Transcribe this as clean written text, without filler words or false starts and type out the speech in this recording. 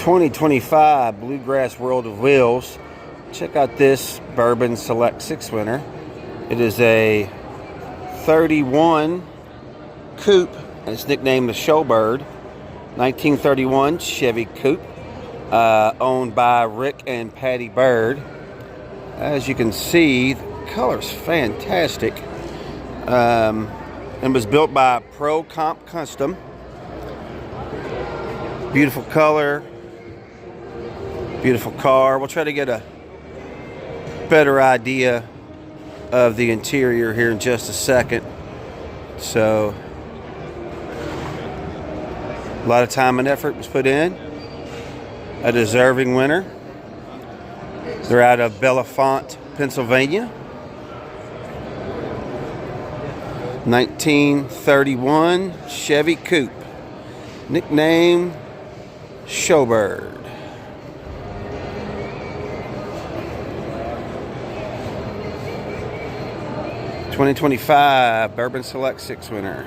2025 Bluegrass World of Wheels. Check out this Bourbon Select 6 winner. It is a 31 Coupe, and it's nicknamed the Showbird. 1931 Chevy Coupe, owned by Rick and Patty Bird. As you can see, the color's fantastic, and was built by Pro Comp Custom. Beautiful color, beautiful car. We'll try to get a better idea of the interior here in just a second. So a lot of time and effort was put in. A deserving winner. They're out of Bellefonte, Pennsylvania. 1931 Chevy Coupe, nicknamed Showbird. 2025 Bourbon Select 6 winner.